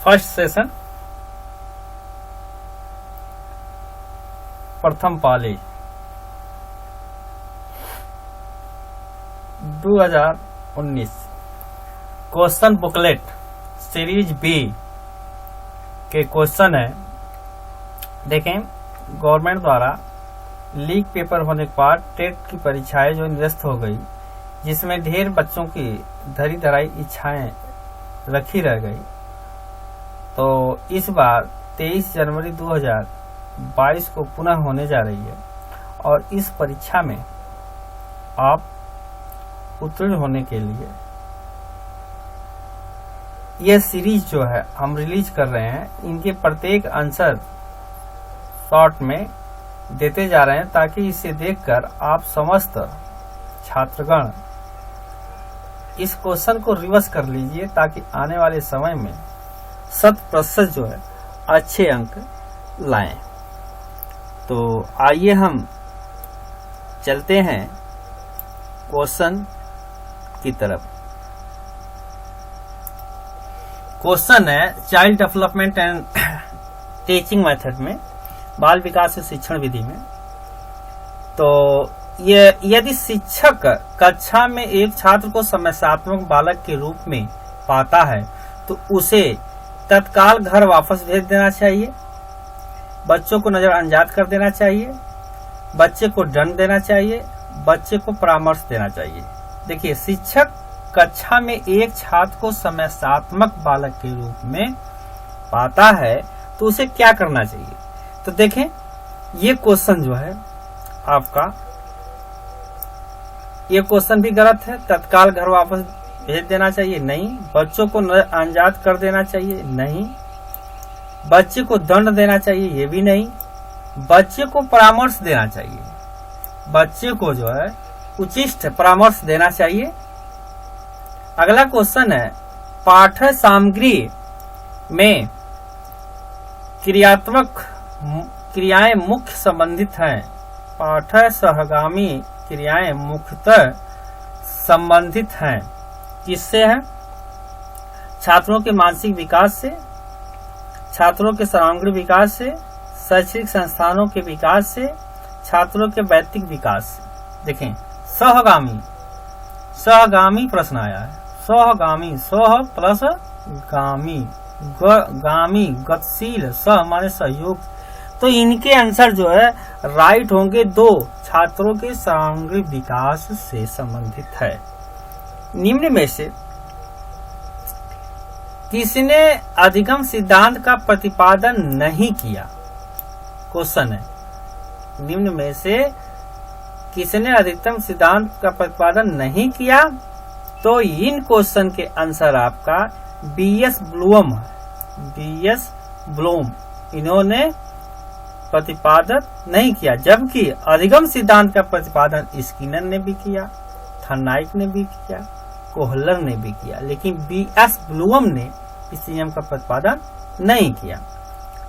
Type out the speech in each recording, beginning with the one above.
First session प्रथम पाली 2019 question booklet series B के question है। देखें, गवर्नमेंट द्वारा लीक पेपर होने के बाद टेट की परीक्षाएं जो निरस्त हो गई, जिसमें ढेर बच्चों की धरी धराई इच्छाएं रखी रह गई, तो इस बार 23 जनवरी 2022 को पुनः होने जा रही है और इस परीक्षा में आप उत्तीर्ण होने के लिए यह सीरीज जो है हम रिलीज कर रहे हैं। इनके प्रत्येक आंसर शॉर्ट में देते जा रहे हैं ताकि इसे देखकर आप समस्त छात्रगण इस क्वेश्चन को रिवर्स कर लीजिए ताकि आने वाले समय में 100% जो है अच्छे अंक लाएं। तो आइए हम चलते हैं क्वेश्चन की तरफ। क्वेश्चन है child development and teaching method में, बाल विकास और शिक्षण विधि में। तो ये यदि शिक्षक कक्षा में एक छात्र को समस्यात्मक बालक के रूप में पाता है तो उसे तत्काल घर वापस भेज देना चाहिए, बच्चों को नजरअंदाज कर देना चाहिए, बच्चे को दंड देना चाहिए, बच्चे को परामर्श देना चाहिए। देखिए, शिक्षक कक्षा में एक छात्र को समस्यात्मक बालक के रूप में पाता है तो उसे क्या करना चाहिए। तो देखें, ये क्वेश्चन जो है आपका, ये क्वेश्चन भी गलत है। तत्काल घर वापस भेज देना चाहिए, नहीं। बच्चों को नजरअंदाज कर देना चाहिए, नहीं। बच्चे को दंड देना चाहिए, ये भी नहीं। बच्चे को परामर्श देना चाहिए, बच्चे को जो है उचित परामर्श देना चाहिए। अगला क्वेश्चन है पाठ्य सामग्री में क्रियात्मक क्रियाएं मुख्य संबंधित हैं। पाठ्य सहगामी क्रियाएं मुख्यतः संबंधित हैं किससे है? छात्रों के मानसिक विकास से, छात्रों के सर्वांगीण विकास से, शैक्षणिक संस्थानों के विकास से, छात्रों के व्यक्तिगत विकास से। देखें, सहगामी प्रश्न आया है। सहगामी, सह प्लस गामी, गामी गतिशील, सह माने सहयोग। तो इनके आंसर जो है राइट होंगे। दो, छात्रों के सर्वांगीण विकास से संबंधित है। निम्न में से किसने अधिगम सिद्धांत का प्रतिपादन नहीं किया? क्वेश्चन है, निम्न में से किसने अधिगम सिद्धांत का प्रतिपादन नहीं किया? तो इन क्वेश्चन के आंसर आपका बीएस ब्लूम, बीएस ब्लूम, इन्होंने प्रतिपादन नहीं किया। जबकि अधिगम सिद्धांत का प्रतिपादन स्किनर ने भी किया, थर्नाइक ने भी किया, कोहलर ने भी किया, लेकिन बीएस ब्लूम ने इस नियम का प्रतिपादन नहीं किया।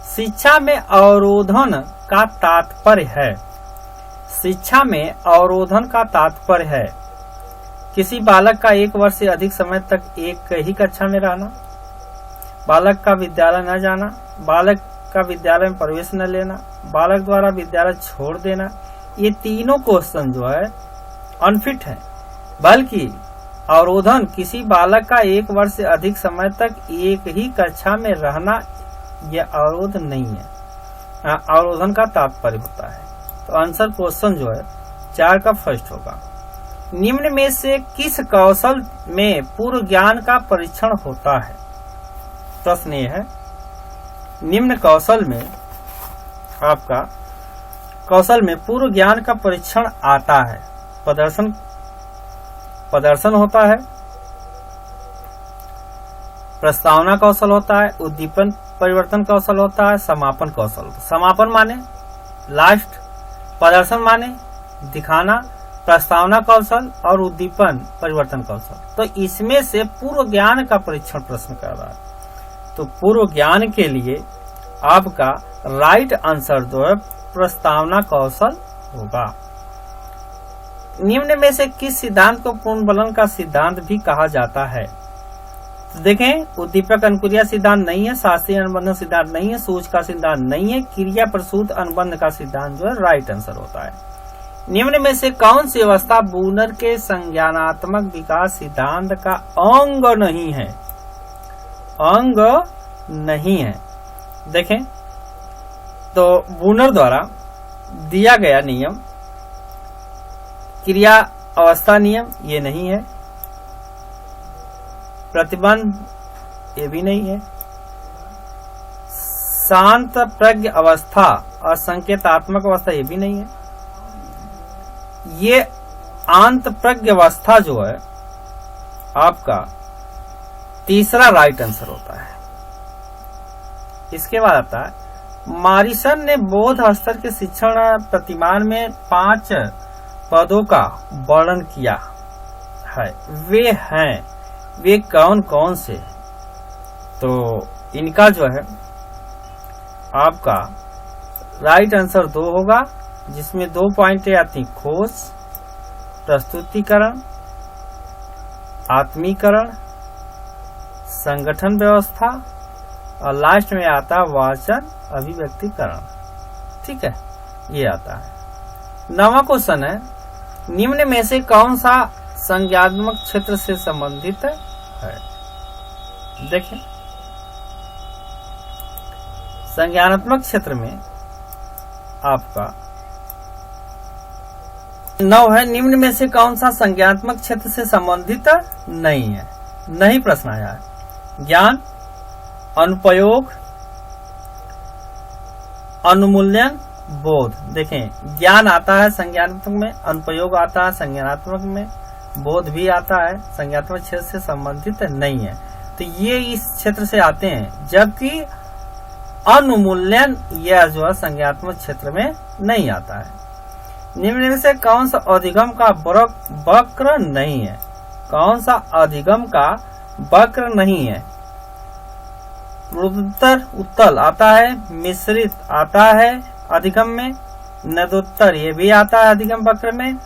शिक्षा में अवरोधन का तात्पर्य है, शिक्षा में अवरोधन का तात्पर्य है किसी बालक का 1 वर्ष से अधिक समय तक एक ही कक्षा में रहना, बालक का विद्यालय न जाना, बालक का विद्यालय में प्रवेश न लेना, बालक द्वारा विद्यालय छोड़ देना। ये तीनों क्वेश्चन जो है अनफिट है। बल्कि अवरोधन किसी बालक का 1 वर्ष से अधिक समय तक एक ही कक्षा में रहना, यह अवरोध नहीं है, अवरोधन का तात्पर्य होता है। तो आंसर क्वेश्चन जो है 4 का फर्स्ट होगा। निम्न में से किस कौशल में पूर्व ज्ञान का परीक्षण होता है? प्रश्न ये है, निम्न कौशल में आपका कौशल में पूर्व ज्ञान का परीक्षण आता है। प्रदर्शन होता है, प्रस्तावना कौशल होता है, उद्दीपन परिवर्तन कौशल होता है, समापन कौशल। समापन माने लास्ट, प्रदर्शन माने दिखाना, प्रस्तावना कौशल और उद्दीपन परिवर्तन कौशल। तो इसमें से पूर्व ज्ञान का परीक्षण प्रश्न कर रहा है। तो पूर्व ज्ञान के लिए आपका राइट आंसर जो है प्रस्तावना कौशल होगा। निम्न में से किस सिद्धांत को पुनर्बलन का सिद्धांत भी कहा जाता है? तो देखें, उद्दीपक अनुक्रिया सिद्धांत नहीं है, शास्त्रीय अनुबंध सिद्धांत नहीं है, सूच का सिद्धांत नहीं है, क्रिया प्रसूत अनुबंध का सिद्धांत जो है राइट आंसर होता है। निम्न में से कौन सी अवस्था बूनर के संज्ञानात्मक विकास सिद्धांत का अंग नहीं है? अंग नहीं है। देखें, तो बूनर द्वारा दिया गया नियम क्रिया अवस्था नियम ये नहीं है, प्रतिबंध ये भी नहीं है, शांत प्रज्ञ अवस्था और संकेतात्मक अवस्था ये भी नहीं है। ये आंत प्रज्ञ अवस्था जो है आपका तीसरा राइट आंसर होता है। इसके बाद आता है मॉरिसन ने बौद्ध स्तर के शिक्षण प्रतिमान में 5 पदों का वर्णन किया है। वे कौन कौन से? तो इनका जो है आपका राइट आंसर 2 होगा, जिसमें 2 पॉइंटें आती, खोज, प्रस्तुतिकरण, आत्मीकरण, संगठन व्यवस्था और लास्ट में आता वाचन अभिव्यक्तिकरण। ठीक है, ये आता है। 9वां क्वेश्चन है, निम्न में से कौन सा संज्ञानात्मक क्षेत्र से संबंधित है? देखें, संज्ञानात्मक क्षेत्र में आपका 9 है, निम्न में से कौन सा संज्ञानात्मक क्षेत्र से संबंधित नहीं है? नहीं प्रश्न आया है। ज्ञान, अनुपयोग, अनुमूल्यन, बोध। देखें, ज्ञान आता है संज्ञानात्मक में, अनुपयोग आता है संज्ञानात्मक में, बोध भी आता है, संज्ञानात्मक क्षेत्र से संबंधित नहीं है। तो ये इस क्षेत्र से आते हैं, जबकि अनुमूल्यन यह जो है संज्ञानात्मक क्षेत्र में नहीं आता है। निम्न में से कौन सा अधिगम का वक्र नहीं है? कौन सा अधिगम का वक्र नहीं है? उत्तर उत्तल आता है, मिश्रित आता है अधिगम में, नदोत्तर ये भी आता है अधिगम वक्र में,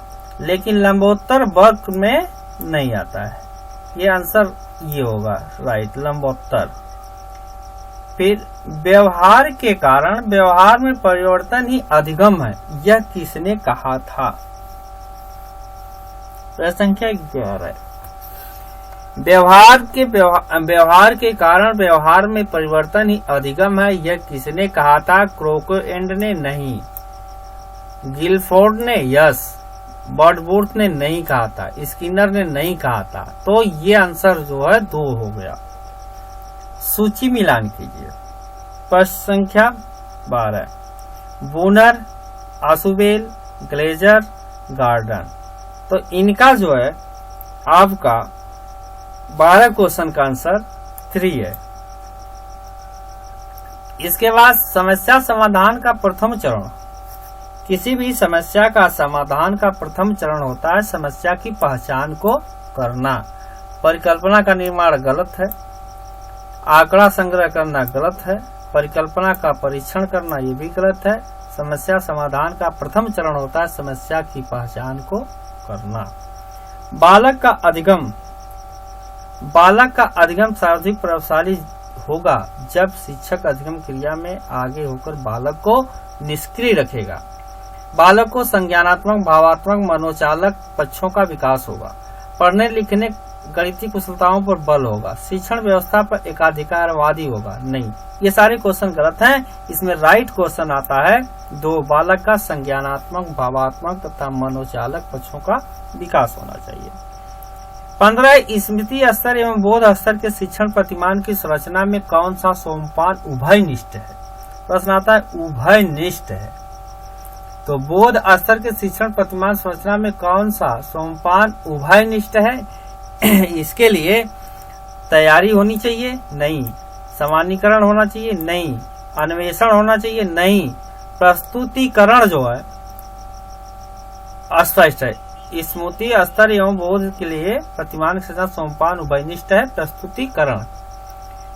लेकिन लंबोत्तर वक्र में नहीं आता है। ये आंसर ये होगा राइट, लंबोत्तर। फिर व्यवहार के कारण व्यवहार में परिवर्तन ही अधिगम है, यह किसने कहा था? प्रश्न संख्या 11। व्यवहार के कारण व्यवहार में परिवर्तन ही अधिगम है, यह किसने कहा था? क्रोकोएंड ने नहीं, गिलफोर्ड ने यस, बर्डवुर्थ ने नहीं कहा था, स्किनर ने नहीं कहा था। तो ये आंसर जो है 2 हो गया। सूची मिलान कीजिए। प्रश्न संख्या 12, बूनर, आशुबेल, ग्लेजर, गार्डन। तो इनका जो है आपका 12 क्वेश्चन का आंसर 3 है। इसके बाद समस्या समाधान का प्रथम चरण। किसी भी समस्या का समाधान का प्रथम चरण होता है समस्या की पहचान को करना। परिकल्पना का निर्माण गलत है, आंकड़ा संग्रह करना गलत है, परिकल्पना का परीक्षण करना ये भी गलत है। समस्या समाधान का प्रथम चरण होता है समस्या की पहचान को करना। बालक का अधिगम सर्वाधिक प्रभावशाली होगा जब शिक्षक अधिगम क्रिया में आगे होकर बालक को निष्क्रिय रखेगा। बालक को संज्ञानात्मक, भावात्मक, मनोचालक पक्षों का विकास होगा। पढ़ने लिखने गणितीय कुशलताओं पर बल होगा। शिक्षण व्यवस्था पर एकाधिकारवादी होगा। नहीं, ये सारे क्वेश्चन गलत हैं। इसमें राइट क्वेश्चन आता है 2, बालक का संज्ञानात्मक, भावात्मक तथा मनोचालक पक्षों का विकास होना चाहिए। 15, स्मृति स्तर एवं बोध स्तर के शिक्षण प्रतिमान की संरचना में कौन सा सोमपान उभयनिष्ठ है? प्रश्न आता है उभयनिष्ठ है। तो बोध स्तर के शिक्षण प्रतिमान संरचना में कौन सा सोमपान उभयनिष्ठ है? इसके लिए तैयारी होनी चाहिए? नहीं। सामान्यीकरण होना चाहिए? नहीं। अन्वेषण होना चाहिए? नहीं। प्रस्तुतिकरण जो है अस्पष्ट है। स्मृति स्तर एवं बोध के लिए प्रतिमान के साथ सोमपान उभयनिष्ठ है। प्रस्तुतिकरण।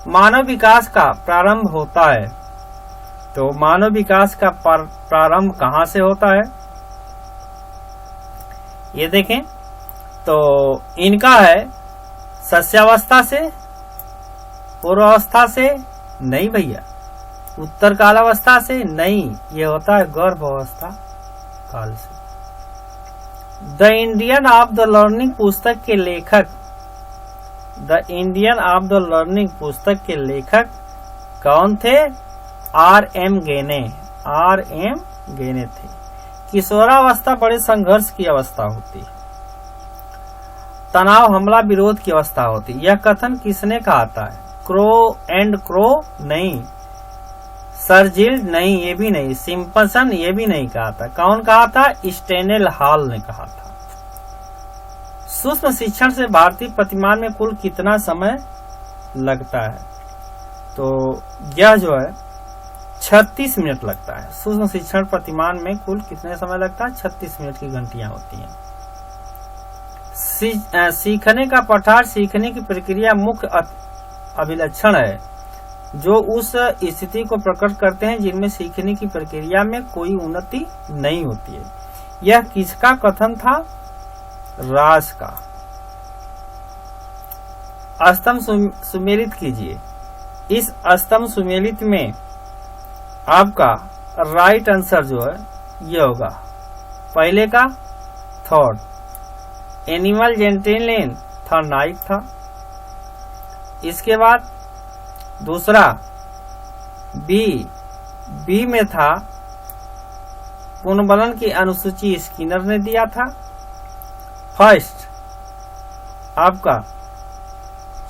मानव विकास का प्रारंभ होता है, तो मानव विकास का प्रारंभ कहाँ से होता है? ये देखें, तो इनका है सस्यावस्था से, पूर्वावस्था से नहीं भैया, उत्तर कालावस्था से नहीं, ये होता है गर्भावस्था काल से। The Indian of the learning पुस्तक के लेखक, the Indian of the learning पुस्तक के लेखक कौन थे? R.M. गेने, R.M. गेने थे। किशोरावस्था बड़े संघर्ष की अवस्था होती है, तनाव, हमला, विरोध की अवस्था होती है। यह कथन किसने कहा था? क्रो एंड क्रो नहीं, सर्जिल्ड नहीं, ये भी नहीं, सिम्पसन ये भी नहीं कहा था। कौन कहा था? स्टेनेल हॉल ने कहा था। सूक्ष्म शिक्षण से भारतीय प्रतिमान में कुल कितना समय लगता है? तो यह जो है 36 मिनट लगता है। सूक्ष्म शिक्षण प्रतिमान में कुल कितने समय लगता है? 36 मिनट की घंटियां होती हैं। सीखने का पठार, सीखने की प्रक्रिया मुख्य अभिलक्षण है जो उस स्थिति को प्रकट करते हैं जिनमें सीखने की प्रक्रिया में कोई उन्नति नहीं होती है। यह किसका कथन था? राज का। स्तंभ सुमेलित कीजिए। इस स्तंभ सुमेलित में आपका राइट आंसर जो है ये होगा पहले का थर्ड, एनिमल जेंटेलिन था, नाइट था। इसके बाद दूसरा बी में था पुनर्बलन की अनुसूची स्किनर ने दिया था। फर्स्ट आपका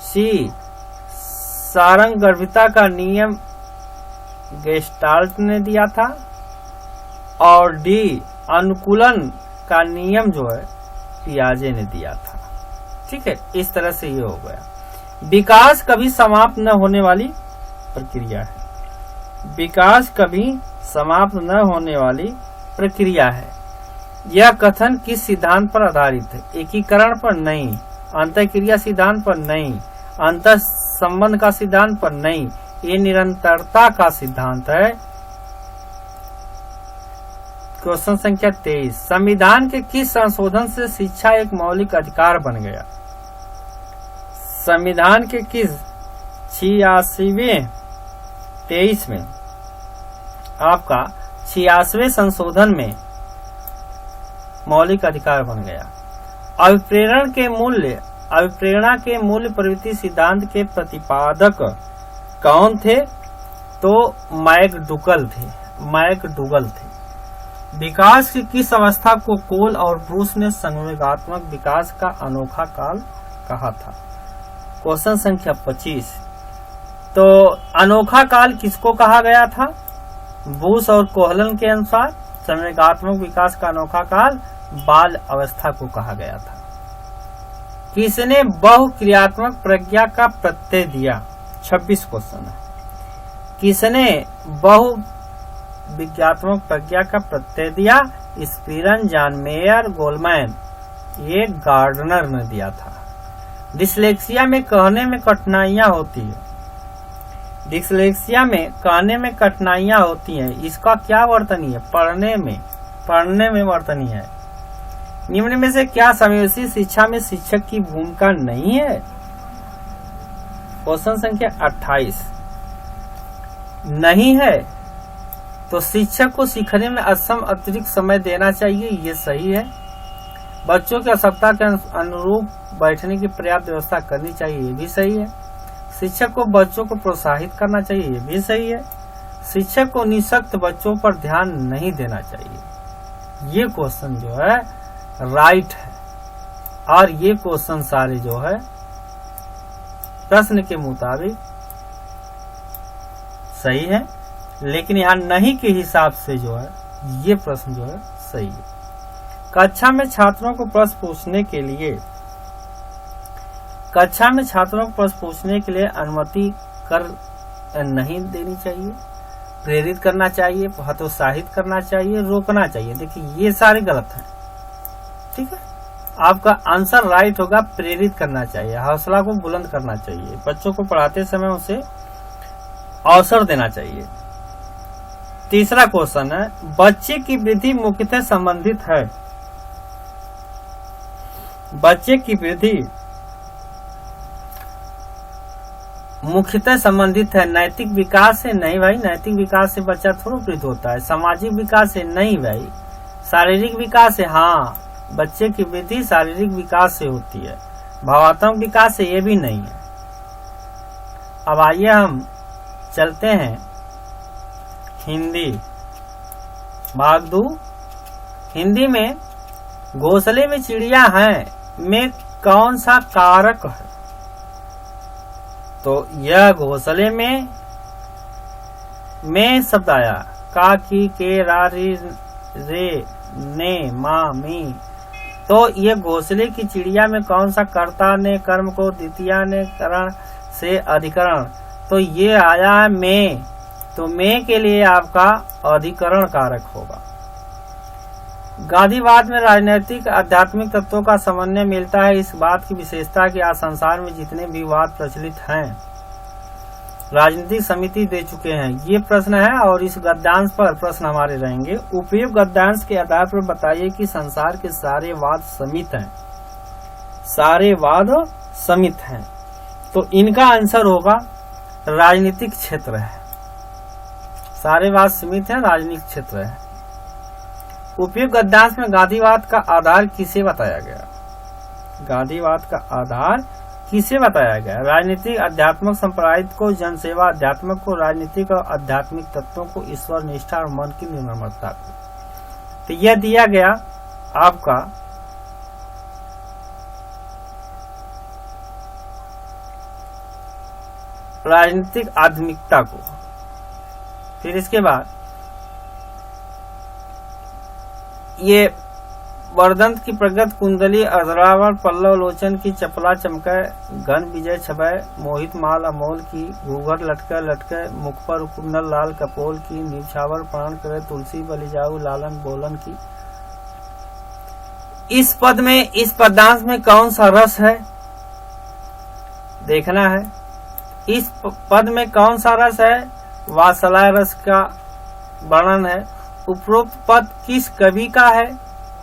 सी सारंगगर्भिता का नियम गेस्टाल्ट ने दिया था, और डी अनुकूलन का नियम जो है पियाजे ने दिया था। ठीक है, इस तरह से ये हो गया। विकास कभी समाप्त न होने वाली प्रक्रिया है। विकास कभी समाप्त न होने वाली प्रक्रिया है। यह कथन किस सिद्धांत पर आधारित है? एकीकरण पर नहीं, अंतःक्रिया सिद्धांत पर नहीं, अंतर संबंध का सिद्धांत पर नहीं, ये निरंतरता का सिद्धांत है। क्वेश्चन संख्या 23, संविधान के किस संशोधन से शिक्षा एक मौलिक अधिकार बन गया? संविधान के किस 86वें 23 में आपका 86वें संशोधन में मौलिक अधिकार बन गया। अभिप्रेरणा के मूल्य प्रवृत्ति सिद्धांत के प्रतिपादक कौन थे? तो मैकडूगल थे। विकास की किस अवस्था को कोल और ब्रूस ने संवेगात्मक विकास का अनोखा काल कहा था? क्वेश्चन संख्या 25, तो अनोखा काल किसको कहा गया था? ब्रूस और कोहलन के अनुसार संवेगात्मक विकास का अनोखा काल बाल अवस्था को कहा गया था। किसने बहुक्रियात्मक प्रज्ञा का प्रत्यय दिया? 26 क्वेश्चन है। किसने बहुविज्ञात्मक प्रज्ञा का प्रत्यय दिया? स्पीरन, जॉन मेयर, गोलमैन, ये गार्डनर ने दिया था। डिसलेक्सिया में कहने में कठिनाइयां होती है। डिसलेक्सिया में कहने में कठिनाइयां होती हैं, इसका क्या वर्तनी है? पढ़ने में वर्तनी है। निम्न में से क्या समावेशी शिक्षा में शिक्षक की भूमिका नहीं है? क्वेश्चन संख्या 28 नहीं है, तो शिक्षक को सीखने में असम अतिरिक्त समय देना चाहिए, ये सही है। बच्चों की आवश्यकता के अनुरूप बैठने की पर्याप्त व्यवस्था करनी चाहिए, ये भी सही है। शिक्षक को बच्चों को प्रोत्साहित करना चाहिए, ये भी सही है। शिक्षक को निःशक्त बच्चों पर ध्यान नहीं देना चाहिए, ये क्वेश्चन जो है राइट है। और ये क्वेश्चन सारे जो है प्रश्न के मुताबिक सही है, लेकिन यहाँ नहीं के हिसाब से जो है ये प्रश्न जो है सही है। कक्षा में छात्रों को प्रश्न पूछने के लिए अनुमति कर नहीं देनी चाहिए, प्रेरित करना चाहिए, हतोत्साहित करना चाहिए, रोकना चाहिए। देखिए ये सारे गलत हैं, ठीक है। आपका आंसर राइट होगा, प्रेरित करना चाहिए, हौसला को बुलंद करना चाहिए, बच्चों को पढ़ाते समय उसे अवसर देना चाहिए। तीसरा क्वेश्चन है, बच्चे की वृद्धि मुख्यतः संबंधित है। बच्चे की वृद्धि मुख्यतः संबंधित है नैतिक विकास से। नहीं भाई, नैतिक विकास से बच्चा थोड़ा प्रेरित होता है। सामाजिक विकास से नहीं भाई, शारीरिक विकास से। हाँ, बच्चे की वृद्धि शारीरिक विकास से होती है, भावात्मक विकास से ये भी नहीं है। अब आइए हम चलते हैं हिंदी भाग 2। हिंदी में घोंसले में चिड़िया है में कौन सा कारक है? तो यह घोंसले में शब्द आया, का, की, के, रा, री, रे, ने, मा, मी। तो ये घोंसले की चिड़िया में कौन सा कर्ता ने कर्म को द्वितीया ने करण से अधिकरण, तो ये आया है में। तो में के लिए आपका अधिकरण कारक होगा। गांधीवाद में राजनैतिक आध्यात्मिक तत्वों का समन्वय मिलता है। इस बात की विशेषता कि आज संसार में जितने भी वाद प्रचलित हैं राजनीतिक समिति दे चुके हैं। ये प्रश्न है और इस गद्यांश पर प्रश्न हमारे रहेंगे। उपयुक्त गद्यांश के आधार पर बताइए कि संसार के सारे वाद समित हैं। सारे वाद समित हैं, तो इनका आंसर होगा राजनीतिक क्षेत्र है। सारे वाद समित हैं, राजनीतिक क्षेत्र है। उपयुक्त गद्यांश में गांधीवाद का आधार किसे बताया गया? गांधीवाद का आधार किसे बताया गया? राजनीतिक आध्यात्मिक संप्रदाय को, जनसेवा आध्यात्मिक को, राजनीतिक और आध्यात्मिक तत्वों को, ईश्वर निष्ठा और मन की निर्मलता को। तो यह दिया गया आपका राजनीतिक आध्यात्मिकता को। फिर इसके बाद ये वर्दंत की प्रगत कुंडली, अधरावर पल्लव लोचन की चपला चमके, घन विजय छबय, मोहित माल अमोल की, घूघर लटके लटके, मुख पर कुंडल लाल कपोल की, निछावर प्राण करे, तुलसी बलि जाऊ लालन बोलन की। इस पद में, इस पदांश में कौन सा रस है देखना है। इस पद में कौन सा रस है? वात्सल्य रस का वर्णन है। उपरोक्त पद किस कवि का है?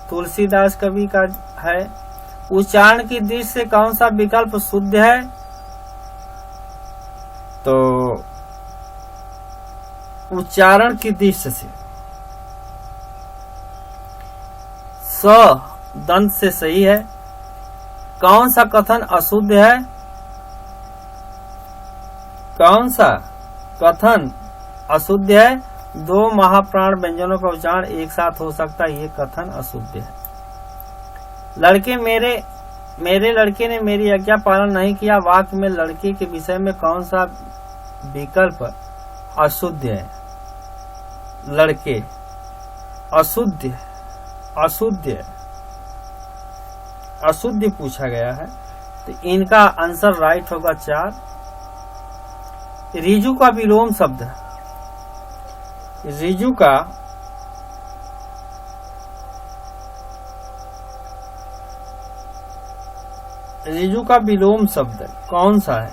तुलसीदास कवि का है। उच्चारण की दृष्टि से कौन सा विकल्प शुद्ध है? तो उच्चारण की दृष्टि से स दंत से सही है। कौन सा कथन अशुद्ध है? कौन सा कथन अशुद्ध है? दो महाप्राण व्यंजनों का उच्चारण एक साथ हो सकता है, ये कथन अशुद्ध है। लड़के मेरे लड़के ने मेरी आज्ञा पालन नहीं किया, वाक्य में लड़के के विषय में कौन सा विकल्प अशुद्ध है? लड़के अशुद्ध अशुद्ध पूछा गया है, तो इनका आंसर राइट होगा 4। रिजु का विलोम शब्द, रिजु का विलोम शब्द कौन सा है?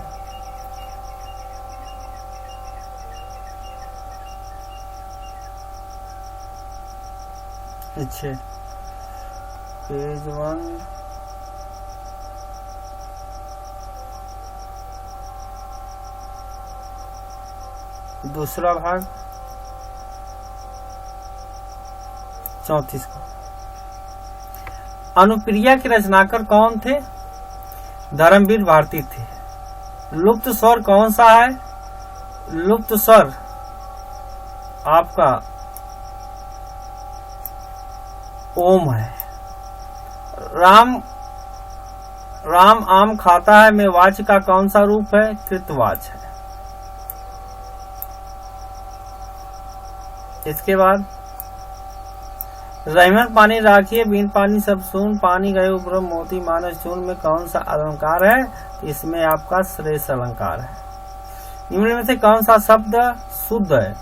अच्छा, पेज 1 दूसरा भाग 34 का। अनुप्रिया के रचनाकार कौन थे? धर्मवीर भारती थे। लुप्त स्वर कौन सा है? लुप्त स्वर आपका ओम है। राम आम खाता है में वाच का कौन सा रूप है? कृतवाच है। इसके बाद रहमत पानी राखिए बिन पानी सब सून, पानी गए उब्र मोती मानस चून में कौन सा अलंकार है? इसमें आपका श्रेष्ठ अलंकार है। निम्न में से कौन सा शब्द शुद्ध है?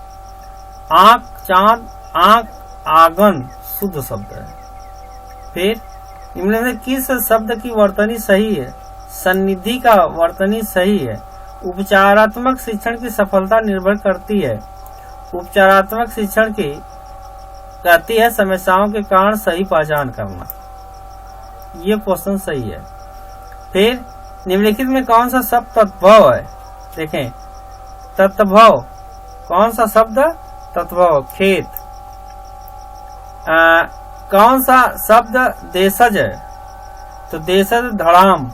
आंख, चांद, आंख, आंगन शुद्ध शब्द है। फिर निम्न में किस शब्द की वर्तनी सही है? सन्निधि का वर्तनी सही है। उपचारात्मक शिक्षण की सफलता निर्भर करती है। उपचारात्मक शिक्षण की कहती है समस्याओं के कारण सही पहचान करना। ये क्वेश्चन सही है। फिर निम्नलिखित में कौन सा शब्द तद्भव है? देखें, तत्भव कौन सा शब्द? तत्भव खेत। कौन सा शब्द देशज है? तो देशज धड़ाम।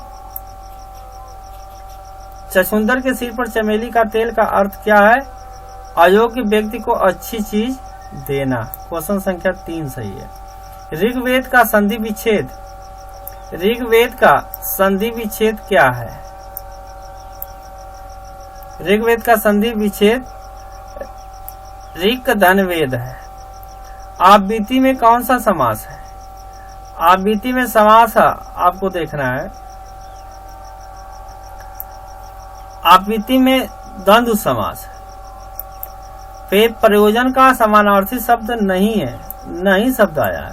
छछूंदर के सिर पर चमेली का तेल का अर्थ क्या है? अयोग्य व्यक्ति को अच्छी चीज देना। क्वेश्चन संख्या 3 सही है। ऋग्वेद का संधि विच्छेद, ऋग्वेद का संधि विच्छेद क्या है? ऋग्वेद का संधि विच्छेद ऋक धनवेद है। आपबीती में कौन सा समास है? आपबीती में समास आपको देखना है, आपबीती में द्वंद्व समास है। फिर प्रयोजन का समानार्थी शब्द नहीं है, नहीं शब्द आया है,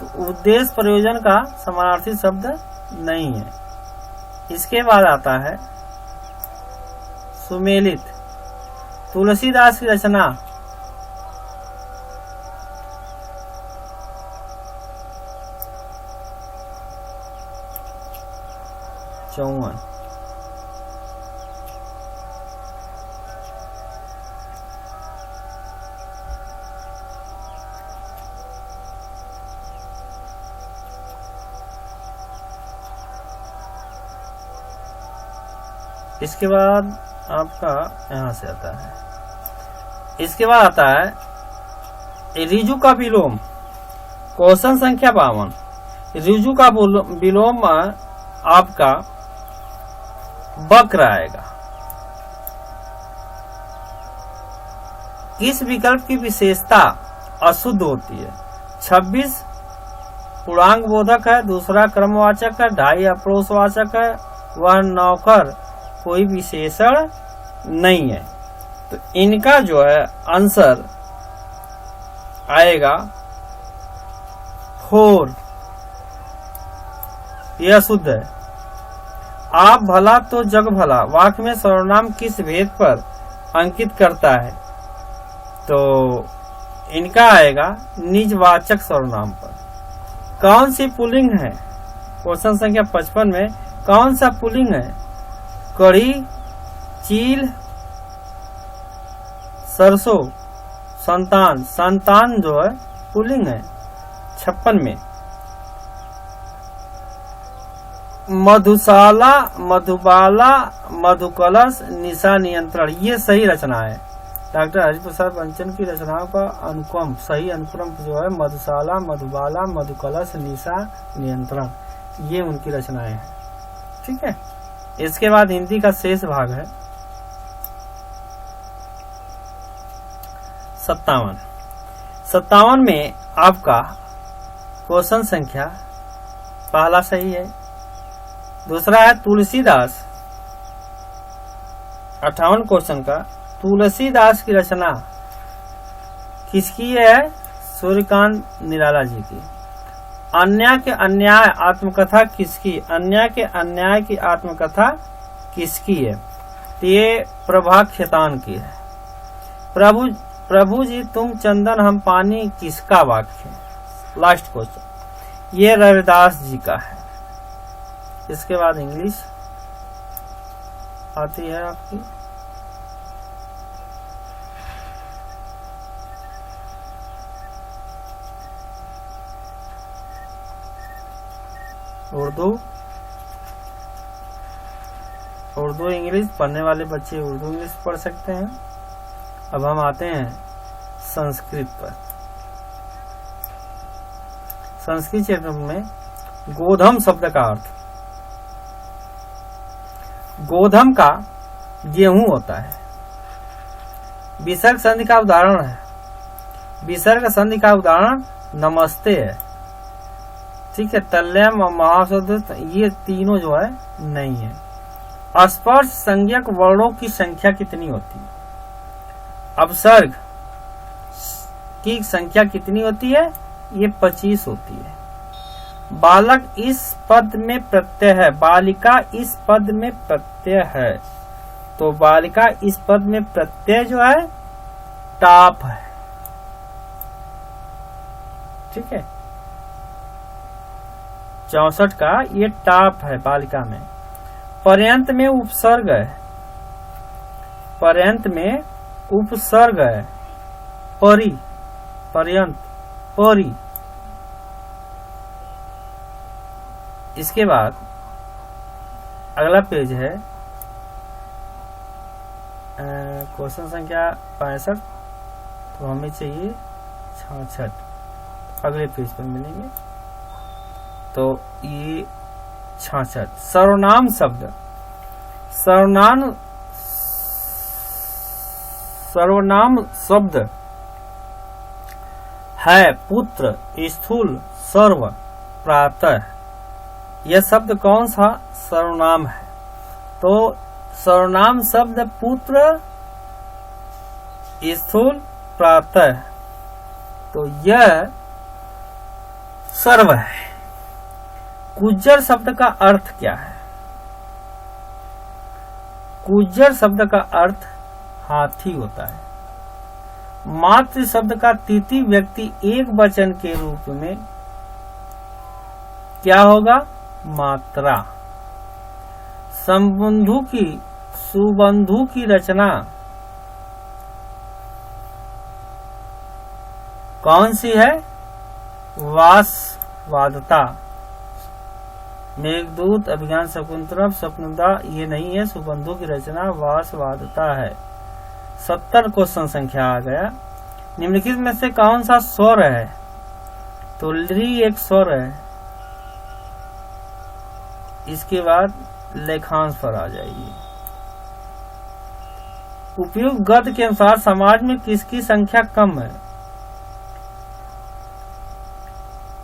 तो उद्देश्य प्रयोजन का समानार्थी शब्द नहीं है। इसके बाद आता है सुमेलित, तुलसीदास की रचना। चौवन। इसके बाद आपका यहां से आता है, इसके बाद आता है ऋजु का विलोम। क्वेश्चन संख्या 52। ऋजु का विलोम आपका वक्र आएगा। किस विकल्प की विशेषता अशुद्ध होती है? 26 पूर्णांक बोधक है, दूसरा क्रमवाचक है, 2.5 अप्रोसवाचक है, वह नौकर कोई विशेषण नहीं है। तो इनका जो है आंसर आएगा होर, यह शुद्ध है। आप भला तो जग भला वाक्य में सर्वनाम किस भेद पर अंकित करता है? तो इनका आएगा निजवाचक सर्वनाम पर। कौन सी पुल्लिंग है? क्वेश्चन संख्या 55 में कौन सा पुल्लिंग है? कड़ी, चील, सरसों, संतान। संतान जो है पुल्लिंग है। 56 में मधुशाला, मधुबाला, मधुकलश, निशा नियंत्रण, ये सही रचना है। डॉक्टर हरिप्रसाद बच्चन की रचनाओं का अनुक्रम, सही अनुक्रम जो है मधुशाला, मधुबाला, मधुकलश, निशा नियंत्रण, ये उनकी रचनाएं हैं। ठीक है। इसके बाद हिंदी का शेष भाग है 57। 57 में आपका क्वेश्चन संख्या पहला सही है, दूसरा है तुलसीदास। 58 क्वेश्चन का तुलसीदास की रचना किसकी है? सूर्यकांत निराला जी की। अन्याय के अन्याय आत्मकथा किसकी? अन्याय के अन्याय की आत्मकथा किसकी है? ये प्रभा खेतान की है। प्रभु जी तुम चंदन हम पानी किसका वाक्य है? लास्ट क्वेश्चन, ये रविदास जी का है। इसके बाद इंग्लिश आती है आपकी। उर्दू इंग्लिश पढ़ने वाले बच्चे उर्दू इंग्लिश पढ़ सकते हैं। अब हम आते हैं संस्कृत पर। संस्कृत क्षेत्र में गोधम शब्द का अर्थ, गोधम का गेहूं होता है। विसर्ग संधि का उदाहरण है, विसर्ग संधि का उदाहरण नमस्ते है। ठीक है। तल्यम और महाशब्द ये तीनों जो है नहीं है। स्पर्श संज्ञक वर्णों की संख्या कितनी होती है? अपसर्ग की संख्या कितनी होती है? ये 25 होती है। बालक इस पद में प्रत्यय है, बालिका इस पद में प्रत्यय है, तो बालिका इस पद में प्रत्यय जो है टाप है। ठीक है। 64 का ये टाप है बालिका में। पर्यंत में उपसर्ग है, पर्यंत में उपसर्ग है, परि, पर्यंत, परि। इसके बाद अगला पेज है क्वेश्चन संख्या 65, तो हमें चाहिए 66, अगले पेज पर मिलेंगे। तो ये 66 सर्वनाम शब्द, सर्वनाम शब्द है पुत्र, स्थूल, सर्व, प्रातः। यह शब्द कौन सा सर्वनाम है? तो सर्वनाम शब्द पुत्र, स्थूल, प्रातः, तो यह सर्व है। कुजर शब्द का अर्थ क्या है? कुजर शब्द का अर्थ हाथी होता है। मातृ शब्द का तृतीय व्यक्ति एक वचन के रूप में क्या होगा? मात्रा। सुबंधु की रचना कौन सी है? वासवादता। मेघदूत, अभिज्ञान शकुंतलम, स्वप्नदा ये नहीं है, सुबंधु की रचना वासवादता है। 70 क्वेश्चन संख्या आ गया। निम्नलिखित में से कौन सा स्वर है? तो ली एक स्वर है। इसके बाद लेखांश पर आ जाइए। उपयुक्त गद्य के अनुसार समाज में किसकी संख्या कम है?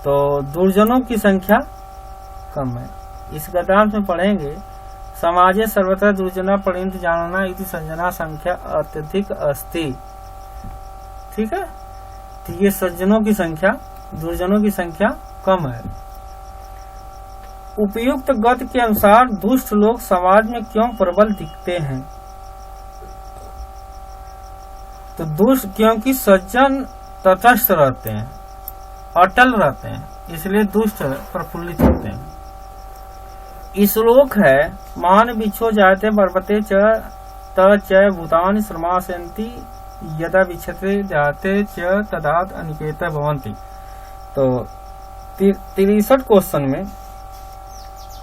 तो दुर्जनों की संख्या कम है। इस गद्यांश में पढ़ेंगे समाजे सर्वत्र दुर्जना परिणत जानना इति संजना संख्या अत्यधिक अस्ति। ठीक है, तो ये सज्जनों की संख्या, दुर्जनों की संख्या कम है। उपयुक्त गद्य के अनुसार दुष्ट लोग समाज में क्यों प्रबल दिखते हैं? तो दुष्ट क्योंकि सज्जन तटस्थ रहते हैं, अटल रहते हैं, इसलिए दुष्ट प्रफुल्लित होते हैं। श्लोक है मान बिच्छो जायते बर्बते च भूतानि श्रमासन्ति यदा विच्छते जाते च तदात अनिकेत भवन्ति। तो 63 क्वेश्चन में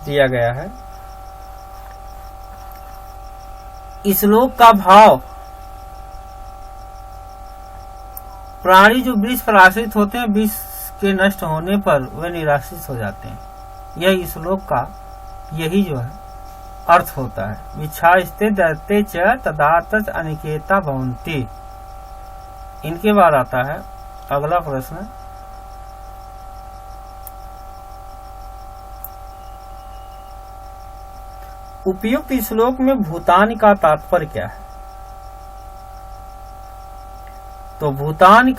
दिया गया है। श्लोक का भाव प्राणी जो वृक्ष पर आश्रित होते हैं, वृक्ष के नष्ट होने पर वे निराश्रित हो जाते हैं। यह श्लोक का यही जो है अर्थ होता है। विच्छास्ते दत्ते च तदात अनिकेता भवन्ति। इनके बाद आता है अगला प्रश्न। उपयुक्त श्लोक में भूतान का तात्पर्य क्या है? तो भूतान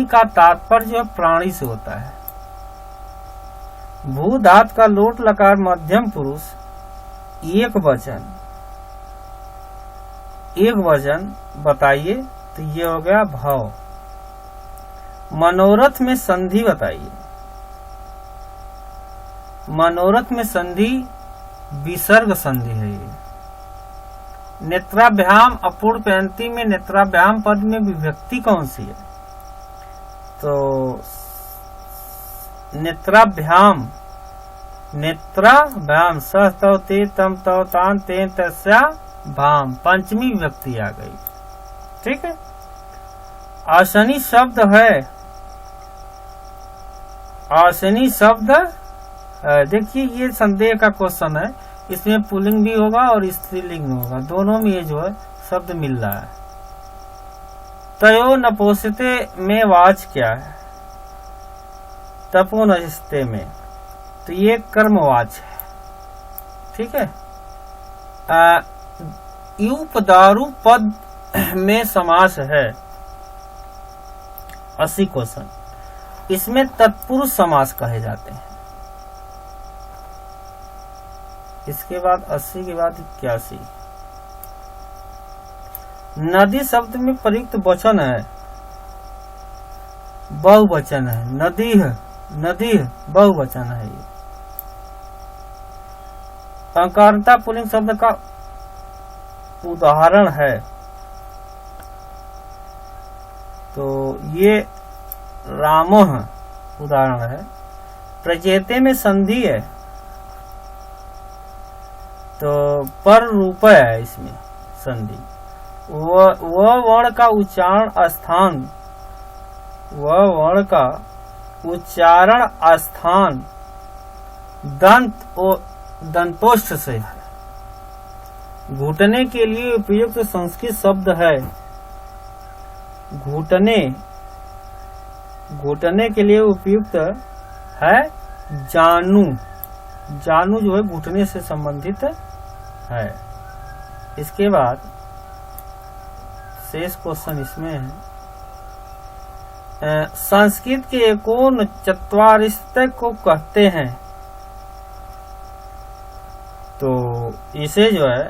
का तात्पर्य जो प्राणी से होता है। भू धात का लोट लकार मध्यम पुरुष एक वचन बताइए, तो ये हो गया भाव। मनोरथ में संधि बताइए। मनोरथ में संधि विसर्ग संधि है। ये नेत्राभ्याम अपूर्ण पैंती में नेत्राभ्याम पद में विभक्ति कौन सी है? तो नेत्राभ्याम सहस्तव ते तम तव तान तेन तस्या भाम, पंचमी विभक्ति आ गई। ठीक है। आसनी शब्द है, आसनी शब्द देखिए ये संदेह का क्वेश्चन है। इसमें पुल्लिंग भी होगा और स्त्रीलिंग होगा, दोनों में ये जो है शब्द मिल रहा है। तयो नपोषिते में वाच क्या है? तपो नजस्ते में, तो ये कर्मवाच है। ठीक है। युपदारु पद में समास है। 80 क्वेश्चन, इसमें तत्पुरुष समास कहे जाते हैं। इसके बाद 80 के बाद 81। नदी शब्द में प्रयुक्त वचन है, बहुवचन है। नदी बहुवचन है। ये अकारता पुल्लिंग शब्द का उदाहरण है। तो ये रामोह उदाहरण है। प्रचेते में संधि है, तो पर रूपय है इसमें संधि। वह वर्ण का उच्चारण स्थान, वह वर्ण का उच्चारण स्थान दंत और दंतोष्ठ से है। घुटने के लिए उपयुक्त संस्कृत शब्द है। घुटने के लिए उपयुक्त है जानु। जानु जो है घुटने से संबंधित है। इसके बाद शेष क्वेश्चन इसमें है, संस्कृत के एकोन चत्वारिस्ते को कहते हैं। तो इसे जो है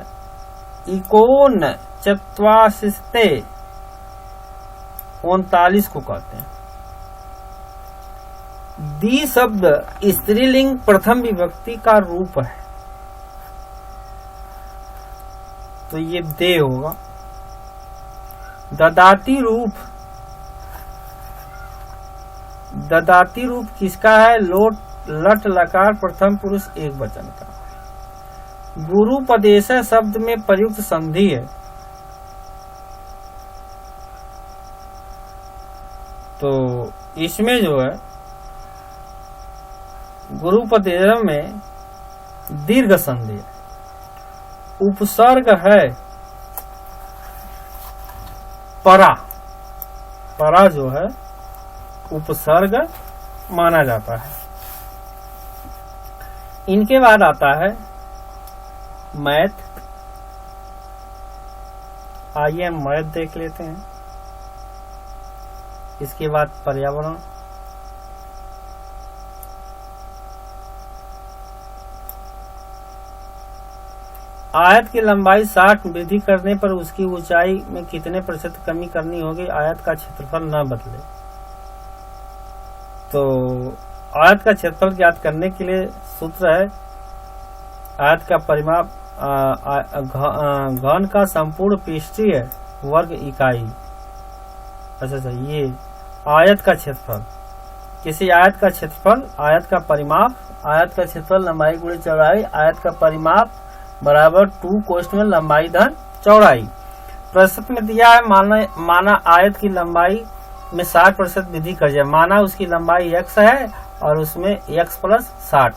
इकोन चत्वारिस्ते 39 को कहते हैं। दी शब्द स्त्रीलिंग प्रथम विभक्ति का रूप है, तो ये दे होगा। ददाती रूप किसका है? लट लकार प्रथम पुरुष एक वचन का। गुरुपदेश शब्द में प्रयुक्त संधि है, तो इसमें जो है गुरुपदेश में दीर्घ संधि है। उपसर्ग है परा जो है उपसर्ग माना जाता है। इनके बाद आता है मैथ। आइए हम मैथ देख लेते हैं। इसके बाद पर्यावरण, आयत की लंबाई 60 वृद्धि करने पर उसकी ऊंचाई में कितने प्रतिशत कमी करनी होगी? आयत का क्षेत्रफल न बदले। तो आयत का क्षेत्रफल ज्ञात करने के लिए सूत्र है आयत का परिमाप घन का संपूर्ण पृष्ठीय वर्ग इकाई। अच्छा, ये आयत का क्षेत्रफल, किसी आयत का क्षेत्रफल, आयत का परिमाप, आयत का क्षेत्रफल लंबाई गुणे चौड़ाई, आयत का परिमाप बराबर 2 कोष्ठ में लंबाई धन चौड़ाई। प्रश्न में दिया है माना आयत की लंबाई में 60% वृद्धि कर जाए। माना उसकी लंबाई x है और उसमें x + 60,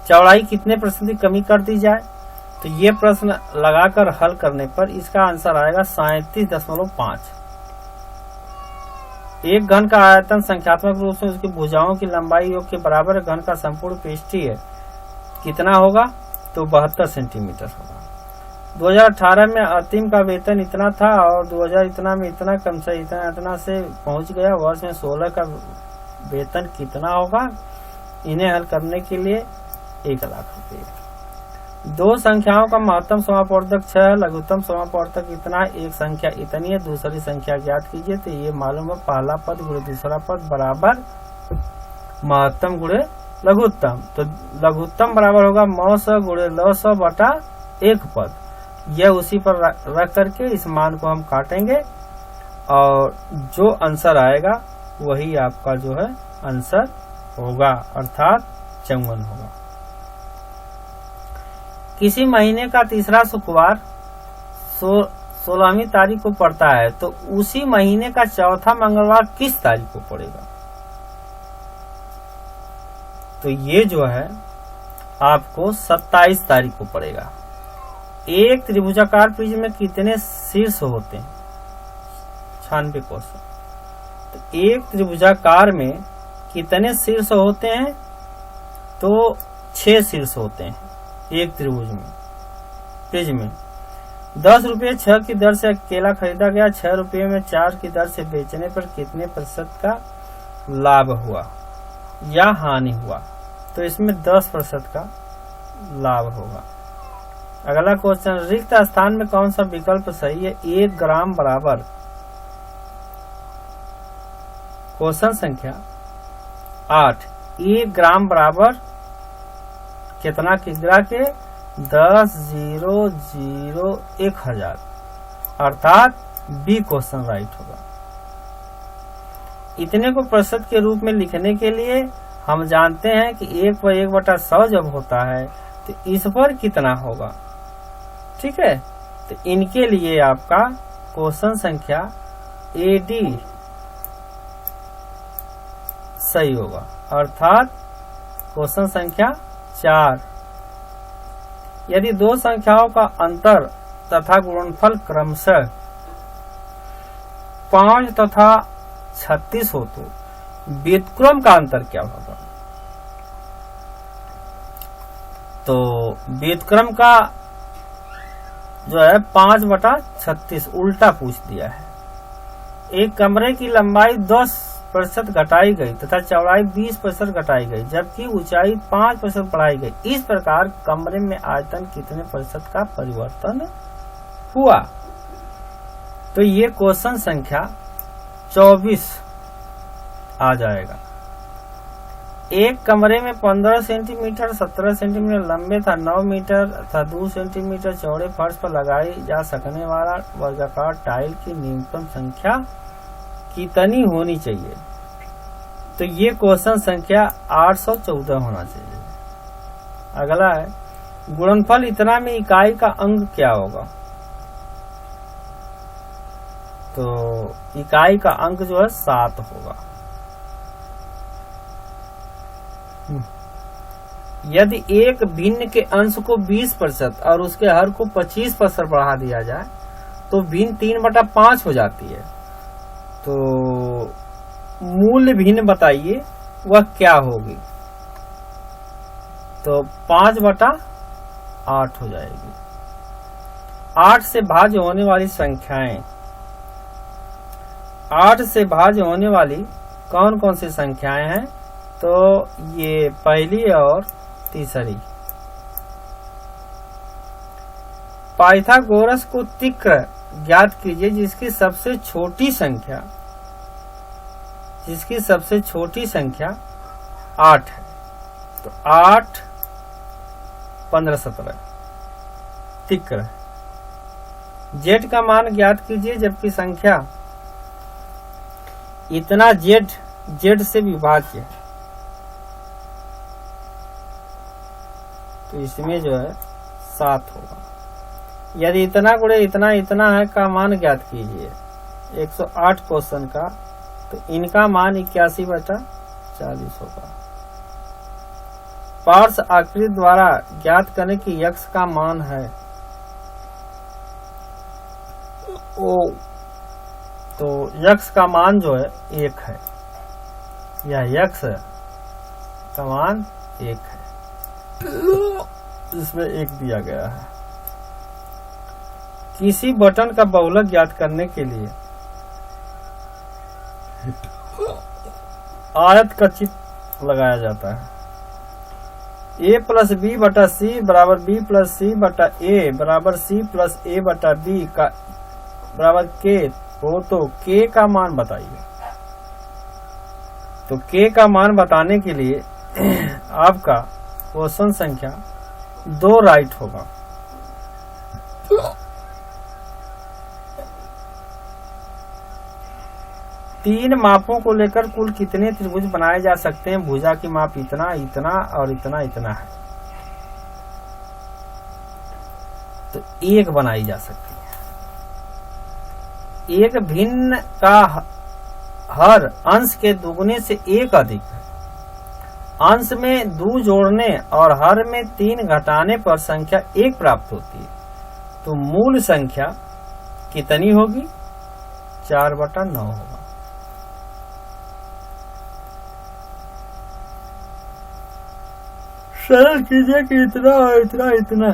चौड़ाई कितने प्रतिशत की कमी कर दी जाए? तो ये प्रश्न लगाकर हल करने पर इसका आंसर आएगा 37.5। एक घन का आयतन संख्यात्मक रूप से उसकी भुजाओं की लंबाई योग के बराबर घन का संपूर्ण पृष्ठीय कितना होगा? तो 72 सेंटीमीटर होगा। 2018 में अंतिम का वेतन इतना था और 2000 इतना में इतना कम से इतना से पहुंच गया। वर्ष में 16 का वेतन कितना होगा? इन्हें हल करने के लिए 1 लाख रुपए। दो संख्याओं का महत्तम समापवर्धक 6 है, लघुत्तम समापवर्धक इतना है, एक संख्या इतनी है, दूसरी संख्या ज्ञात कीजिए। तो ये मालूम है पहला पद गुणे दूसरा पद बराबर महत्तम गुणे लघुत्तम। तो लघुत्तम बराबर होगा मौस गुणे लौस बटा 1 पद। यह उसी पर रख करके इस मान को हम काटेंगे और जो आंसर आएगा वही आपका जो है आंसर होगा, अर्थात 54 होगा। किसी महीने का तीसरा शुक्रवार 16वीं तारीख को पड़ता है, तो उसी महीने का चौथा मंगलवार किस तारीख को पड़ेगा? तो ये जो है आपको 27 तारीख को पड़ेगा। एक त्रिभुजाकार प्रिज्म में कितने शीर्ष होते हैं? 96 क्वेश्चन। तो एक त्रिभुजाकार में कितने शीर्ष होते हैं? तो 6 शीर्ष होते हैं एक त्रिभुज में, प्रिज्म में। 10 रुपये 6 की दर से केला खरीदा गया, 6 रुपये में 4 की दर से बेचने पर कितने प्रतिशत का लाभ हुआ या हानि हुआ? तो इसमें 10% का लाभ होगा। अगला क्वेश्चन, रिक्त स्थान में कौन सा विकल्प सही है? 1 ग्राम बराबर, क्वेश्चन संख्या 8, 1 ग्राम बराबर कितना किग्रा के 10,000 अर्थात बी क्वेश्चन राइट होगा। इतने को प्रतिशत के रूप में लिखने के लिए हम जानते हैं कि 1/1/100 जब होता है तो इस पर कितना होगा। ठीक है, तो इनके लिए आपका क्वेश्चन संख्या AD सही होगा, अर्थात क्वेश्चन संख्या 4। यदि दो संख्याओं का अंतर तथा गुणनफल क्रमशः 5 तथा 36 हो तो व्युत्क्रम का अंतर क्या होगा। तो व्युत्क्रम का जो है 5/36 उल्टा पूछ दिया है। एक कमरे की लंबाई 10% घटाई गई तथा चौड़ाई 20% घटाई गई, जबकि ऊंचाई 5% बढ़ाई गई। इस प्रकार कमरे में आयतन कितने प्रतिशत का परिवर्तन हुआ। तो ये क्वेश्चन संख्या 24 आ जाएगा। एक कमरे में 15 सेंटीमीटर 17 सेंटीमीटर लंबे था 9 मीटर तथा 2 सेंटीमीटर चौड़े फर्श पर लगाई जा सकने वाला वर्गाकार टाइल की न्यूनतम संख्या कितनी होनी चाहिए। तो ये क्वेश्चन संख्या 814 होना चाहिए। अगला है गुणनफल इतना में इकाई का अंक क्या होगा। तो इकाई का अंक जो है 7 होगा। यदि एक भिन्न के अंश को 20% और उसके हर को 25% बढ़ा दिया जाए तो भिन्न 3/5 हो जाती है। तो मूल भिन्न बताइए वह क्या होगी। तो 5/8 हो जाएगी। 8 से भाज्य होने वाली संख्याएं, 8 से भाज्य होने वाली कौन कौन सी संख्याएं हैं। तो ये पहली और तीसरी। पाइथागोरस को तिक्र ज्ञात कीजिए जिसकी सबसे छोटी संख्या 8 है। तो 8, 15, 17 तिक्र है। जेड का मान ज्ञात कीजिए जबकि संख्या इतना जेड से विभाज्य है। तो इसमें जो है 7 होगा। यदि इतना गुणे इतना है का मान ज्ञात कीजिए 108 क्वेश्चन का, तो इनका मान 81/40 होगा। पार्श्व आकृति द्वारा ज्ञात करने की यक्ष का मान है ओ। तो यक्ष का मान जो है 1 है। यह यक्ष का मान 1 है, इसमें 1 दिया गया है। किसी बटन का बहुलक ज्ञात करने के लिए आयत का चित्र लगाया जाता है। a+b/c बराबर b+c/a बराबर c+a/b का बराबर k हो तो k का मान बताइए। तो k का मान बताने के लिए आपका क्वेश्चन संख्या 2 राइट होगा। तीन मापों को लेकर कुल कितने त्रिभुज बनाए जा सकते हैं। भुजा की माप इतना, इतना और इतना इतना है। तो 1 बनाई जा सकती है। एक भिन्न का हर अंश के दुगने से 1 अधिक है। अंश में 2 जोड़ने और हर में 3 घटाने पर संख्या 1 प्राप्त होती है। तो मूल संख्या कितनी होगी? 4/9 होगा। सरल कीजिए कि इतना और इतना इतना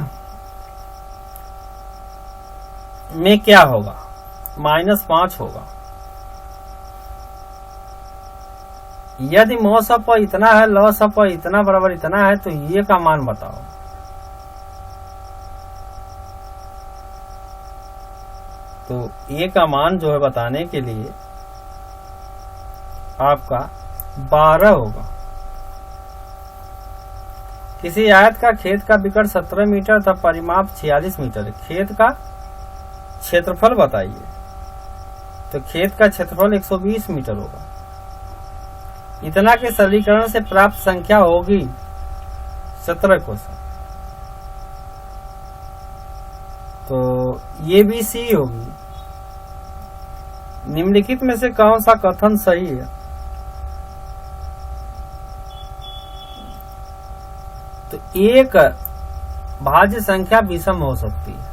में क्या होगा? -5 होगा। यदि मौसम पर इतना है, लौसम पर इतना बराबर इतना है, तो ये का मान बताओ। तो ये का मान जो है बताने के लिए आपका 12 होगा। किसी आयत का खेत का विकर्ण 17 मीटर तथा परिमाप 46 मीटर है। खेत का क्षेत्रफल बताइए। तो खेत का क्षेत्रफल 120 मीटर होगा। इतना के सरलीकरण से प्राप्त संख्या होगी 17 क्वेश्चन। तो ये भी सी होगी। निम्नलिखित में से कौन सा कथन सही है? तो एक भाज्य संख्या विषम हो सकती है।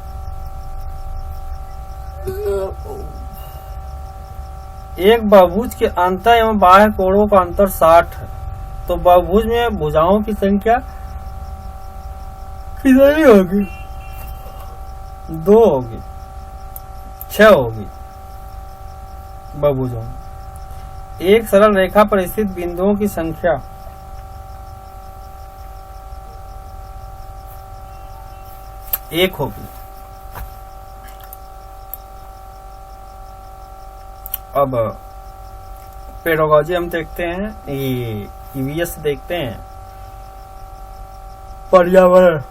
एक बहुभुज के अंत एवं बाह्य कोणों का अंतर 60 है। तो बहुभुज में भुजाओं की संख्या कितनी होगी? 2 होगी, 6 होगी बहुभुजों में। एक सरल रेखा पर स्थित बिंदुओं की संख्या 1 होगी। अब पेडागोजी हम देखते हैं, ये ईवीएस देखते हैं, पर्यावरण।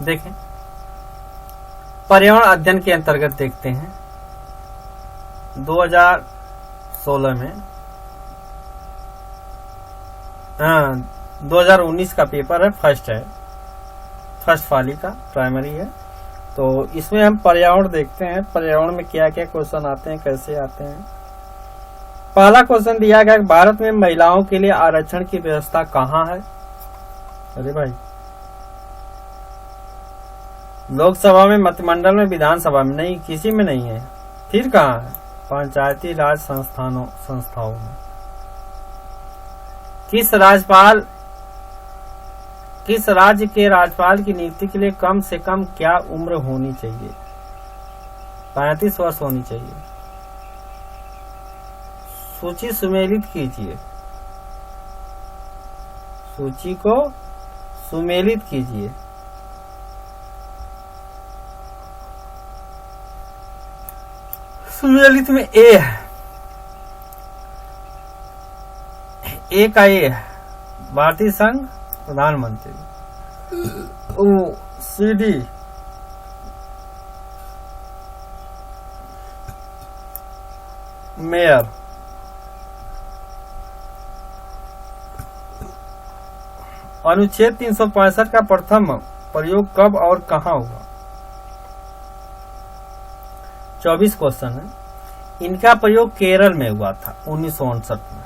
देखें, पर्यावरण अध्ययन के अंतर्गत देखते हैं 2016 में 2019 का पेपर है, फर्स्ट फाली का प्राइमरी है। तो इसमें हम पर्यावरण देखते हैं, पर्यावरण में क्या क्या क्वेश्चन आते हैं, कैसे आते हैं। पहला क्वेश्चन दिया गया, भारत में महिलाओं के लिए आरक्षण की व्यवस्था कहाँ है? अरे भाई, लोकसभा में, मंत्रिमंडल में, विधानसभा में नहीं, किसी में नहीं है। फिर कहाँ है? पंचायती राज संस्थाओं में। किस राज्य के राज्यपाल की नियुक्ति के लिए कम से कम क्या उम्र होनी चाहिए? 35 वर्ष होनी चाहिए। सूची सुमेलित कीजिए। सूची को सुमेलित कीजिए। सुमेलित में ए है, ए का ए है, भारतीय संघ प्रधानमंत्री। ओ सी डी मेयर। अनुच्छेद 365 का प्रथम प्रयोग कब और कहां हुआ? 24 क्वेश्चन है। इनका प्रयोग केरल में हुआ था 1959 में।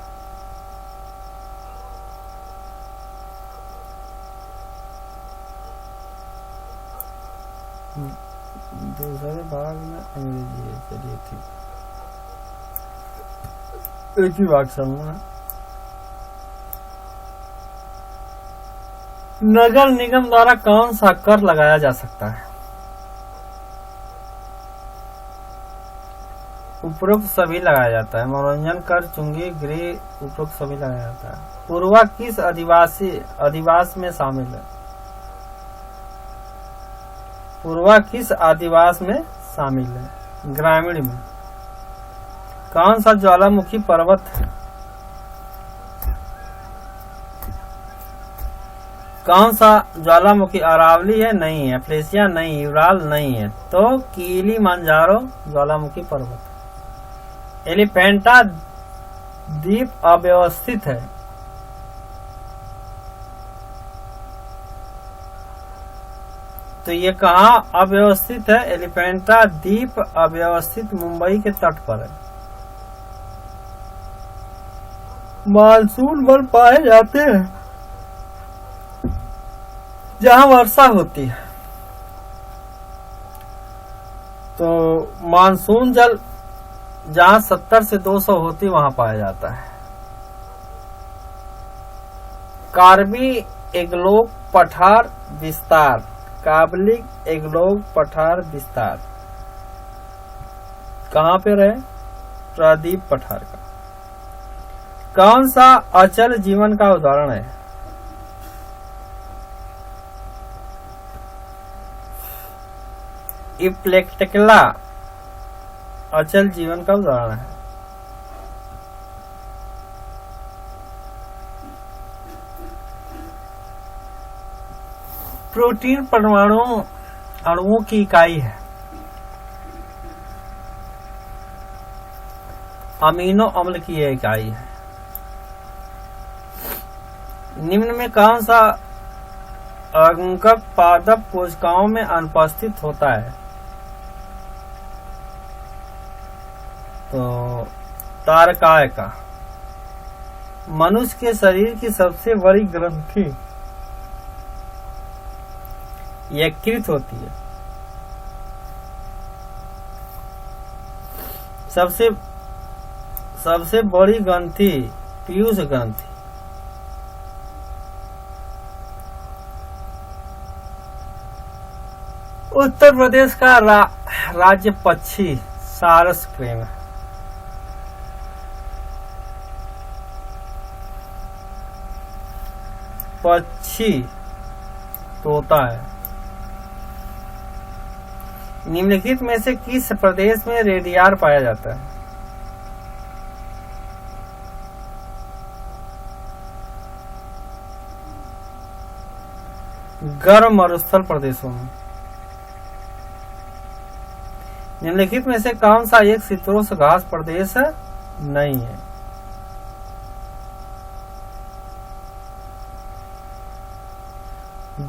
दूसरे भाग में अंग्रेजी है। चलिए ठीक, एक ही भाग चलना है। नगर निगम द्वारा कौन सा कर लगाया जा सकता है? उपरोक्त सभी लगाया जाता है। मनोरंजन कर, चुंगी, गृह, उपरोक्त सभी लगाया जाता है। पूर्वा किस आदिवास में शामिल है? पूर्वा किस आदिवास में शामिल है? ग्रामीण में। कौन सा ज्वालामुखी पर्वत है? कौन सा ज्वालामुखी? अरावली है? नहीं है। फ्लेशिया नहीं, यूराल नहीं है। तो किलिमंजारो ज्वालामुखी पर्वत। एलिफेंटा द्वीप अव्यवस्थित है। तो ये कहाँ अव्यवस्थित है? एलिफेंटा द्वीप अव्यवस्थित मुंबई के तट पर है। मानसून वन पाए जाते हैं जहां वर्षा होती है। तो मानसून जल जहां 70 से 200 होती वहां पाया जाता है। कार्बी एग्लोक पठार विस्तार। काबलिक एग्लोक पठार विस्तार कहां पे रहे? प्रादीप पठार का। कौन सा अचल जीवन का उदाहरण है? इप्लेक्टिकला अचल जीवन का उदाहरण है। प्रोटीन परमाणु अणुओं की इकाई है। अमीनो अम्ल की यह इकाई है। निम्न में कौन सा अंगक पादप कोशिकाओं में अनुपस्थित होता है? तो तारकाय का। मनुष्य के शरीर की सबसे बड़ी ग्रंथि यकृत होती है। सबसे बड़ी ग्रंथि पीयूष ग्रंथि। उत्तर प्रदेश का राज्य पक्षी सारस क्रेन है। पक्षी तोता है। निम्नलिखित में से किस प्रदेश में रेडियार पाया जाता है? गर्म मरुस्थल प्रदेशों में। निम्नलिखित में से कौन सा एक शीतोष्ण घास प्रदेश नहीं है?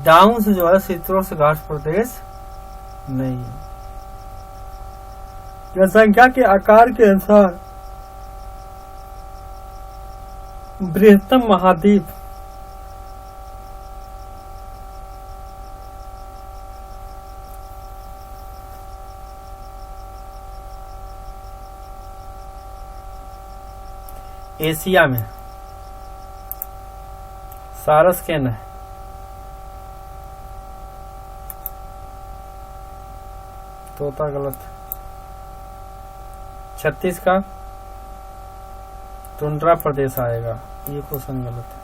डाउन्स जो है शीतोष्ण घास प्रदेश नहीं है। जनसंख्या के आकार के अनुसार बृहत्तम महाद्वीप एशिया में सारस केन है। तोता गलत। 36 का टुंड्रा प्रदेश आएगा, ये क्वेश्चन गलत है।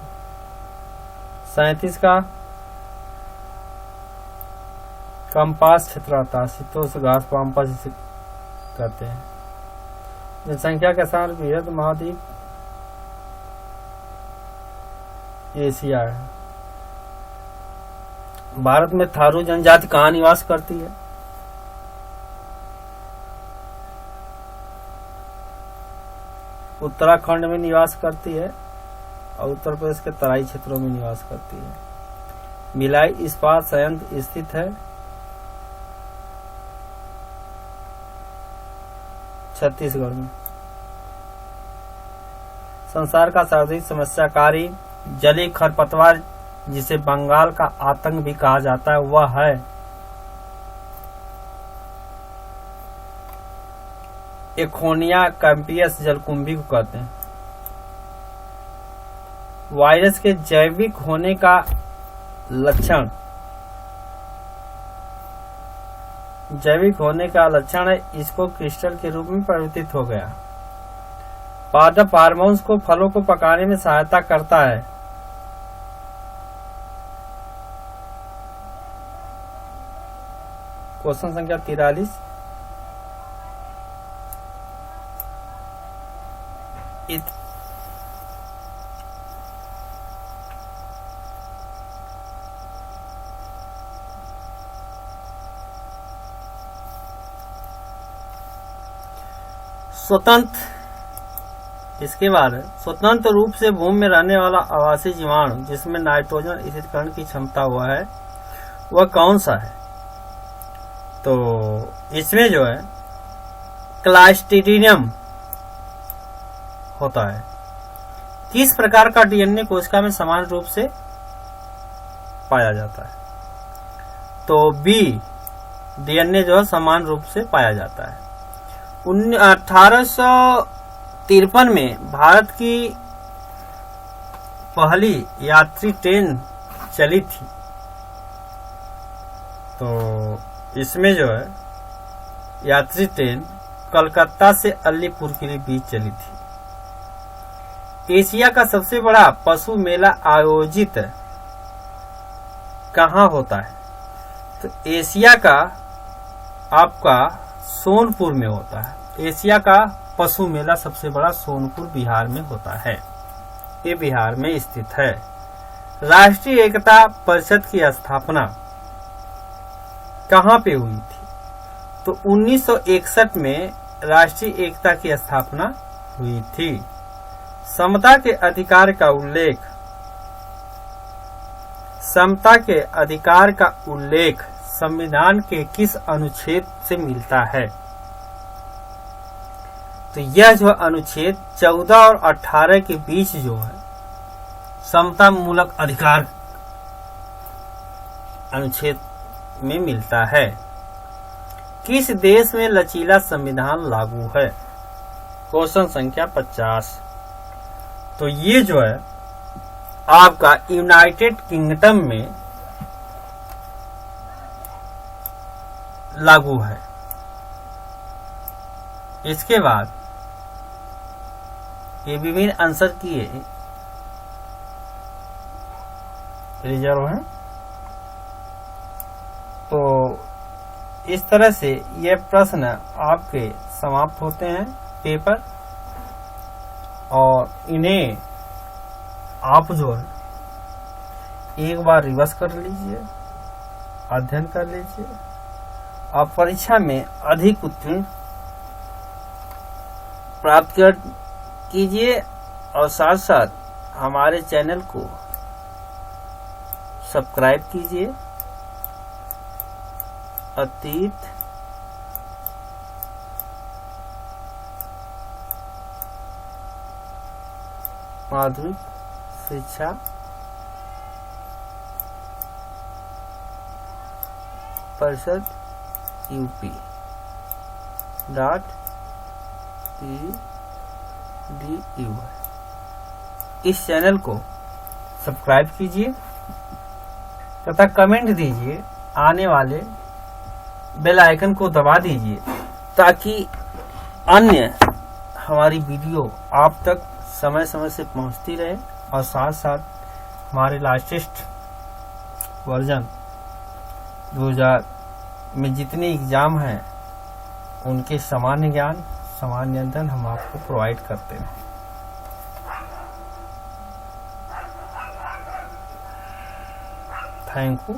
37 का कंपास क्षेत्र आता है, शीतोष्ण घास पाम्पा जिसे कहते हैं। जनसंख्या के साथ बृहद महाद्वीप एशिया है। भारत में थारू जनजाति कहाँ निवास करती है? उत्तराखंड में निवास करती है और उत्तर प्रदेश के तराई क्षेत्रों में निवास करती है। भिलाई इस्पात संयंत्र स्थित है छत्तीसगढ़ में। संसार का सर्वाधिक समस्याकारी जलीय खरपतवार जिसे बंगाल का आतंक भी कहा जाता है वह है एकोनिया कैंपियस। जलकुंभी को कहते हैं। वायरस के जैविक होने का लक्षण है इसको क्रिस्टल के रूप में परिवर्तित हो गया। पादप हार्मोन्स को फलों को पकाने में सहायता करता है। क्वेश्चन संख्या 43। स्वतंत्र, इसके बाद स्वतंत्र रूप से भूमि में रहने वाला आवासीय जीवाणु जिसमें नाइट्रोजन स्थिरीकरण की क्षमता हुआ है वह कौन सा है? तो इसमें जो है क्लास्ट्रीडियम होता है। किस प्रकार का डीएनए कोशिका में समान रूप से पाया जाता है? तो बी डीएनए जो है समान रूप से पाया जाता है। 1853 में भारत की पहली यात्री ट्रेन चली थी। तो इसमें जो है यात्री ट्रेन कलकत्ता से अलीपुर के लिए बीच चली थी। एशिया का सबसे बड़ा पशु मेला आयोजित कहाँ होता है? तो एशिया का आपका सोनपुर में होता है। एशिया का पशु मेला सबसे बड़ा सोनपुर बिहार में होता है। ये बिहार में स्थित है। राष्ट्रीय एकता परिषद की स्थापना कहाँ पे हुई थी? तो 1961 में राष्ट्रीय एकता की स्थापना हुई थी। समता के अधिकार का उल्लेख संविधान के किस अनुच्छेद से मिलता है? तो यह जो अनुच्छेद 14 और 18 के बीच जो है समता मूलक अधिकार अनुच्छेद में मिलता है। किस देश में लचीला संविधान लागू है? क्वेश्चन संख्या 50। तो ये जो है आपका यूनाइटेड किंगडम में लागू है। इसके बाद ये विभिन्न आंसर किए रिजर्व है। तो इस तरह से ये प्रश्न आपके समाप्त होते हैं पेपर, और इन्हें आप जो है एक बार रिवर्स कर लीजिए, अध्ययन कर लीजिए और परीक्षा में अधिक उत्तीर्ण प्राप्त कीजिए। और साथ साथ हमारे चैनल को सब्सक्राइब कीजिए। अतीत माध्यमिक शिक्षा परिषद UP.edu है। इस चैनल को सब्सक्राइब कीजिए तथा कमेंट दीजिए। आने वाले बेल आइकन को दबा दीजिए ताकि अन्य हमारी वीडियो आप तक समय समय से पहुंचती रहे। और साथ साथ हमारे लेटेस्ट वर्जन 2000 में जितने एग्जाम हैं उनके सामान्य ज्ञान, सामान्य अध्ययन हम आपको प्रोवाइड करते हैं। Thank you.